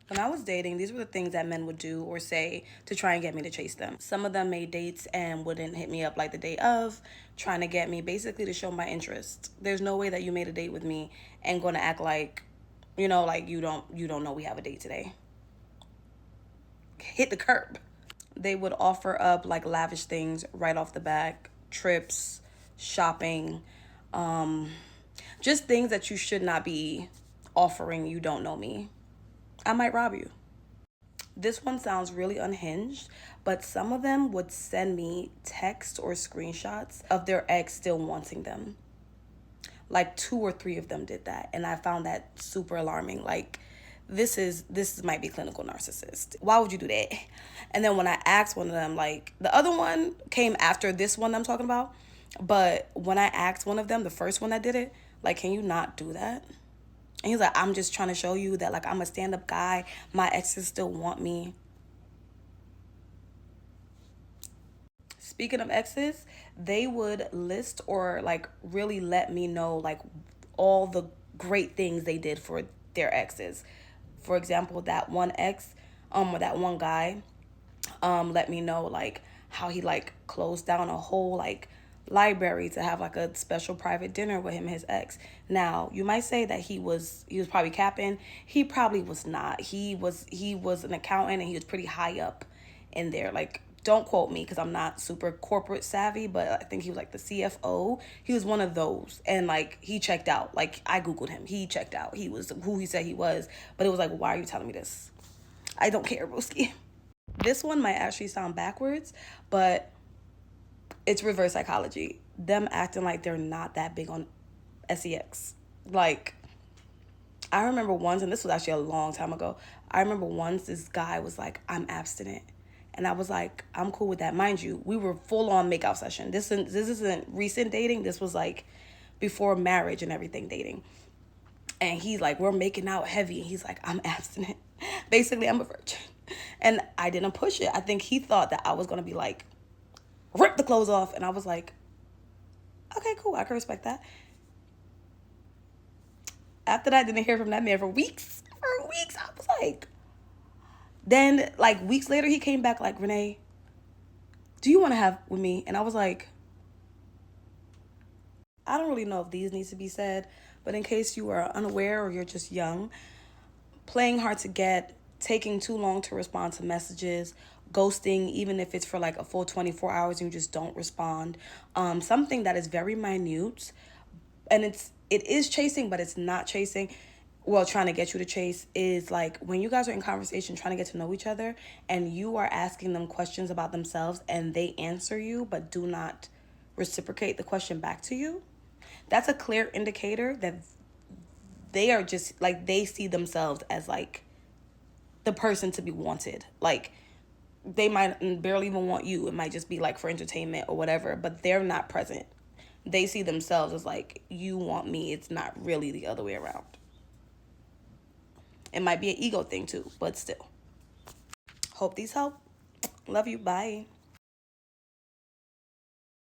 When I was dating, these were the things that men would do or say to try and get me to chase them. Some of them made dates and wouldn't hit me up like the day of, trying to get me basically to show my interest. There's no way that you made a date with me and going to act like, like you don't know we have a date today. Hit the curb. They would offer up like lavish things right off the bat, trips, shopping, just things that you should not be offering. You don't know me. I might rob you. This one sounds really unhinged, but some of them would send me text or screenshots of their ex still wanting them. Like 2 or 3 of them did that, and I found that super alarming. Like, this might be clinical narcissist. Why would you do that? And then when I asked one of them, like, the other one came after this one I'm talking about, but when I asked one of them, the first one that did it, like, can you not do that? And he's like, I'm just trying to show you that, like, I'm a stand-up guy. My exes still want me. Speaking of exes, they would list or, like, really let me know, like, all the great things they did for their exes. For example, that one ex, or that one guy, let me know, like, how he, like, closed down a whole, like, library to have like a special private dinner with him and his ex. Now, you might say that he was probably capping. He probably was not. He was an accountant and he was pretty high up in there. Like, don't quote me because I'm not super corporate savvy, but I think he was like the CFO. He was one of those. And like, he checked out. Like, I Googled him. He checked out. He was who he said he was. But it was like, why are you telling me this? I don't care, Broski. This one might actually sound backwards, but it's reverse psychology. Them acting like they're not that big on sex. Like, I remember once, and this was actually a long time ago. I remember once this guy was like, I'm abstinent. And I was like, I'm cool with that. Mind you, we were full on makeout session. This isn't recent dating. This was like before marriage and everything dating. And he's like, we're making out heavy. And he's like, I'm abstinent. Basically, I'm a virgin. And I didn't push it. I think he thought that I was going to be like, rip the clothes off. And I was like, okay, cool. I can respect that. After that, I didn't hear from that man for weeks. For weeks. I was like, then like weeks later, he came back like, Renee, do you want to have with me? And I was like, I don't really know if these need to be said, but in case you are unaware or you're just young, playing hard to get, taking too long to respond to messages, ghosting, even if it's for like a full 24 hours and you just don't respond. Something that is very minute, and it is chasing, but it's not chasing. Well, trying to get you to chase is like when you guys are in conversation trying to get to know each other and you are asking them questions about themselves and they answer you but do not reciprocate the question back to you. That's a clear indicator that they are just like, they see themselves as like the person to be wanted. Like, they might barely even want you. It might just be like for entertainment or whatever, but they're not present. They see themselves as like, you want me. It's not really the other way around. It might be an ego thing too, but still. Hope these help. Love you. Bye.